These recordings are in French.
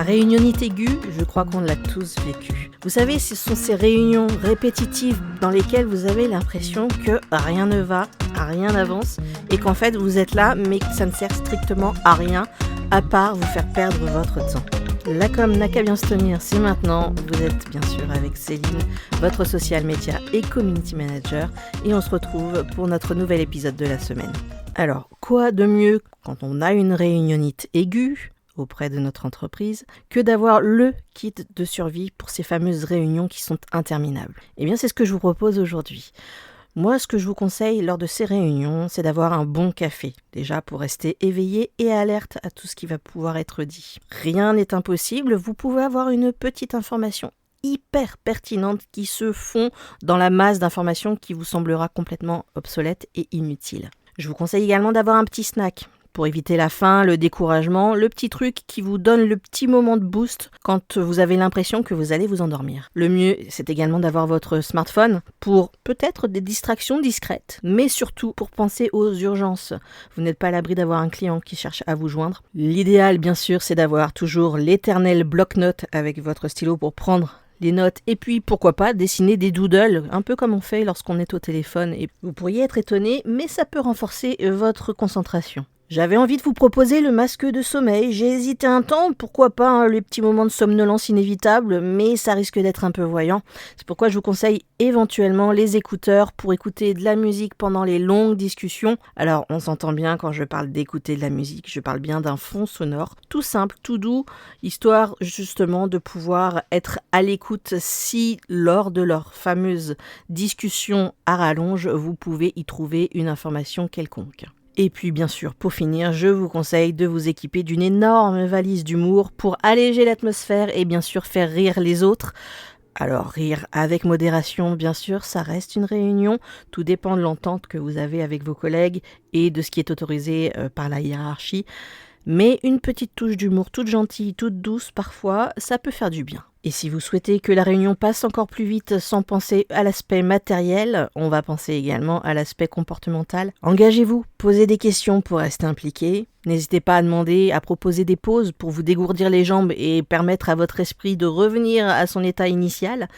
réunionnite aiguë, je crois qu'on l'a tous vécu. Vous savez, ce sont ces réunions répétitives dans lesquelles vous avez l'impression que rien ne va, rien n'avance, et qu'en fait vous êtes là, mais que ça ne sert strictement à rien, à part vous faire perdre votre temps. La com n'a qu'à bien se tenir, c'est maintenant. Vous êtes bien sûr avec Céline, votre social media et community manager, et on se retrouve pour notre nouvel épisode de la semaine. Alors, quoi de mieux quand on a une réunionnite aiguë auprès de notre entreprise que d'avoir le kit de survie pour ces fameuses réunions qui sont interminables? Eh bien, c'est ce que je vous propose aujourd'hui. Moi, ce que je vous conseille lors de ces réunions, c'est d'avoir un bon café, déjà pour rester éveillé et alerte à tout ce qui va pouvoir être dit. Rien n'est impossible, vous pouvez avoir une petite information hyper pertinente qui se fond dans la masse d'informations qui vous semblera complètement obsolète et inutile. Je vous conseille également d'avoir un petit snack pour éviter la faim, le découragement, le petit truc qui vous donne le petit moment de boost quand vous avez l'impression que vous allez vous endormir. Le mieux, c'est également d'avoir votre smartphone pour peut-être des distractions discrètes, mais surtout pour penser aux urgences. Vous n'êtes pas à l'abri d'avoir un client qui cherche à vous joindre. L'idéal, bien sûr, c'est d'avoir toujours l'éternel bloc-notes avec votre stylo pour prendre les notes, et puis pourquoi pas dessiner des doodles, un peu comme on fait lorsqu'on est au téléphone. Et vous pourriez être étonné, mais ça peut renforcer votre concentration. J'avais envie de vous proposer le masque de sommeil. J'ai hésité un temps, pourquoi pas les petits moments de somnolence inévitables, mais ça risque d'être un peu voyant. C'est pourquoi je vous conseille éventuellement les écouteurs pour écouter de la musique pendant les longues discussions. Alors, on s'entend bien quand je parle d'écouter de la musique, je parle bien d'un fond sonore, tout simple, tout doux, histoire justement de pouvoir être à l'écoute si lors de leur fameuse discussion à rallonge, vous pouvez y trouver une information quelconque. Et puis bien sûr, pour finir, je vous conseille de vous équiper d'une énorme valise d'humour pour alléger l'atmosphère et bien sûr faire rire les autres. Alors rire avec modération, bien sûr, ça reste une réunion, tout dépend de l'entente que vous avez avec vos collègues et de ce qui est autorisé par la hiérarchie. Mais une petite touche d'humour toute gentille, toute douce parfois, ça peut faire du bien. Et si vous souhaitez que la réunion passe encore plus vite sans penser à l'aspect matériel, on va penser également à l'aspect comportemental. Engagez-vous, posez des questions pour rester impliqué. N'hésitez pas à proposer des pauses pour vous dégourdir les jambes et permettre à votre esprit de revenir à son état initial.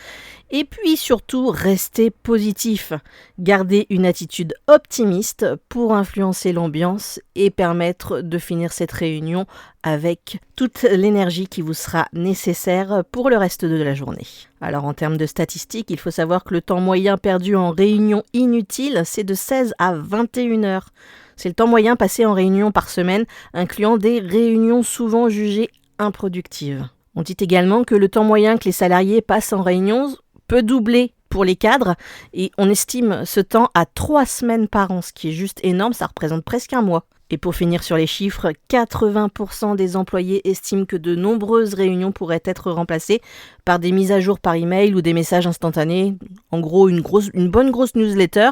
Et puis surtout, restez positif. Gardez une attitude optimiste pour influencer l'ambiance et permettre de finir cette réunion avec toute l'énergie qui vous sera nécessaire pour le reste de la journée. Alors en termes de statistiques, il faut savoir que le temps moyen perdu en réunion inutile, c'est de 16 à 21 heures. C'est le temps moyen passé en réunion par semaine, incluant des réunions souvent jugées improductives. On dit également que le temps moyen que les salariés passent en réunion peut doubler pour les cadres et on estime ce temps à 3 semaines par an, ce qui est juste énorme, ça représente presque un mois. Et pour finir sur les chiffres, 80% des employés estiment que de nombreuses réunions pourraient être remplacées par des mises à jour par email ou des messages instantanés. En gros, une bonne grosse newsletter,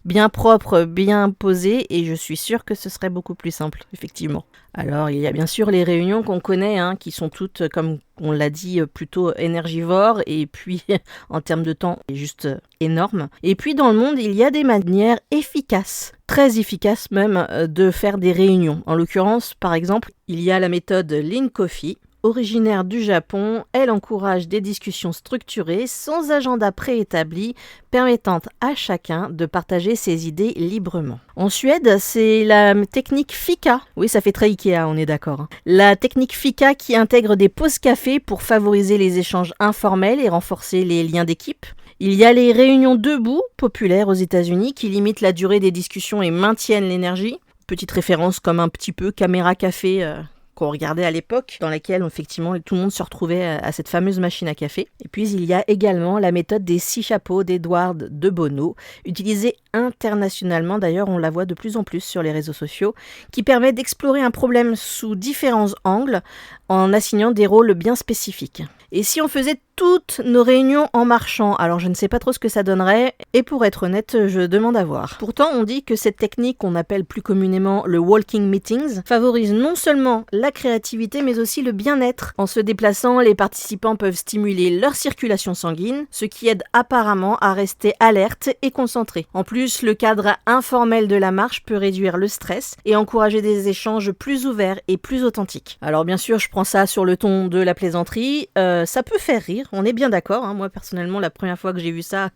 bien propre, bien posée, et je suis sûre que ce serait beaucoup plus simple, effectivement. Alors, il y a bien sûr les réunions qu'on connaît, qui sont toutes, comme on l'a dit, plutôt énergivores, et puis en termes de temps, c'est juste énorme. Et puis dans le monde, il y a des manières efficaces, très efficaces même, de faire des réunions. En l'occurrence, par exemple, il y a la méthode Lean Coffee. Originaire du Japon, elle encourage des discussions structurées, sans agenda préétabli, permettant à chacun de partager ses idées librement. En Suède, c'est la technique Fika. Oui, ça fait très Ikea, on est d'accord. La technique Fika qui intègre des pauses café pour favoriser les échanges informels et renforcer les liens d'équipe. Il y a les réunions debout, populaires aux États-Unis, qui limitent la durée des discussions et maintiennent l'énergie. Petite référence comme un petit peu caméra café qu'on regardait à l'époque, dans laquelle effectivement tout le monde se retrouvait à cette fameuse machine à café. Et puis il y a également la méthode des 6 chapeaux d'Edward de Bono, utilisée internationalement, d'ailleurs on la voit de plus en plus sur les réseaux sociaux, qui permet d'explorer un problème sous différents angles en assignant des rôles bien spécifiques. Et si on faisait toutes nos réunions en marchant. Alors je ne sais pas trop ce que ça donnerait, et pour être honnête, je demande à voir. Pourtant, on dit que cette technique qu'on appelle plus communément le walking meetings favorise non seulement la créativité, mais aussi le bien-être. En se déplaçant, les participants peuvent stimuler leur circulation sanguine, ce qui aide apparemment à rester alerte et concentré. En plus, le cadre informel de la marche peut réduire le stress et encourager des échanges plus ouverts et plus authentiques. Alors bien sûr, je prends ça sur le ton de la plaisanterie, ça peut faire rire, on est bien d'accord, hein. Moi personnellement, la première fois que j'ai vu ça,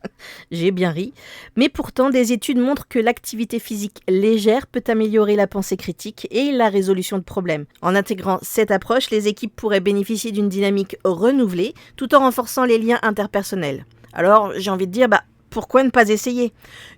j'ai bien ri. Mais pourtant, des études montrent que l'activité physique légère peut améliorer la pensée critique et la résolution de problèmes. En intégrant cette approche, les équipes pourraient bénéficier d'une dynamique renouvelée tout en renforçant les liens interpersonnels. Alors, j'ai envie de dire, pourquoi ne pas essayer ?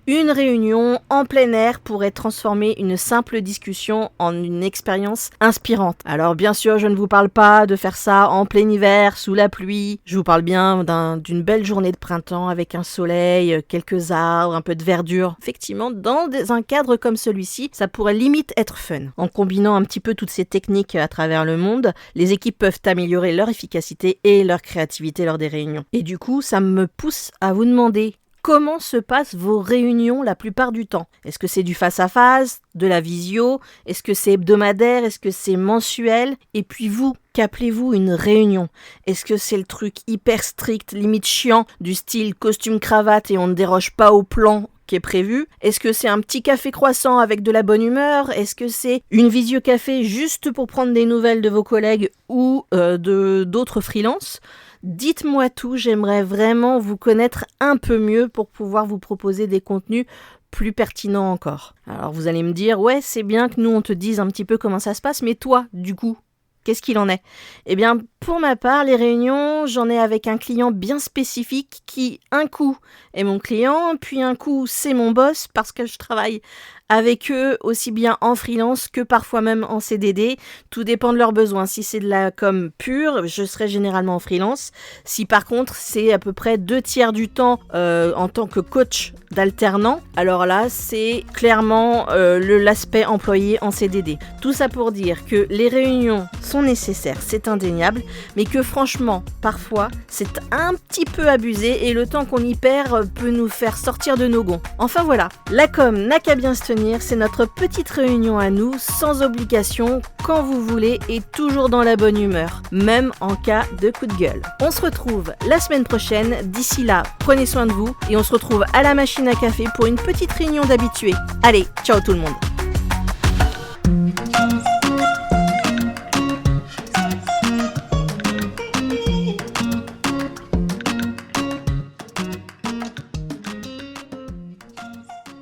Une réunion en plein air pourrait transformer une simple discussion en une expérience inspirante. Alors bien sûr, je ne vous parle pas de faire ça en plein hiver, sous la pluie. Je vous parle bien d'une belle journée de printemps avec un soleil, quelques arbres, un peu de verdure. Effectivement, dans un cadre comme celui-ci, ça pourrait limite être fun. En combinant un petit peu toutes ces techniques à travers le monde, les équipes peuvent améliorer leur efficacité et leur créativité lors des réunions. Et du coup, ça me pousse à vous demander: comment se passent vos réunions la plupart du temps ? Est-ce que c'est du face-à-face, de la visio ? Est-ce que c'est hebdomadaire ? Est-ce que c'est mensuel ? Et puis vous, qu'appelez-vous une réunion ? Est-ce que c'est le truc hyper strict, limite chiant, du style costume-cravate et on ne déroge pas au plan qui est prévu? Est-ce que c'est un petit café croissant avec de la bonne humeur? Est-ce que c'est une visio-café juste pour prendre des nouvelles de vos collègues ou d'autres freelances? Dites-moi tout, j'aimerais vraiment vous connaître un peu mieux pour pouvoir vous proposer des contenus plus pertinents encore. Alors vous allez me dire, ouais, c'est bien que nous on te dise un petit peu comment ça se passe, mais toi, du coup, qu'est-ce qu'il en est ? Eh bien, pour ma part, les réunions, j'en ai avec un client bien spécifique qui, un coup, est mon client, puis un coup, c'est mon boss parce que je travaille avec eux aussi bien en freelance que parfois même en CDD. Tout dépend de leurs besoins. Si c'est de la com pure, je serai généralement en freelance. Si par contre, c'est à peu près 2/3 du temps en tant que coach d'alternant, alors là, c'est clairement l'aspect employé en CDD. Tout ça pour dire que les réunions sont nécessaires, c'est indéniable, mais que franchement, parfois, c'est un petit peu abusé et le temps qu'on y perd peut nous faire sortir de nos gonds. Enfin voilà, la com n'a qu'à bien se tenir, c'est notre petite réunion à nous, sans obligation, quand vous voulez et toujours dans la bonne humeur, même en cas de coup de gueule. On se retrouve la semaine prochaine, d'ici là, prenez soin de vous et on se retrouve à la machine à café pour une petite réunion d'habitués. Allez, ciao tout le monde!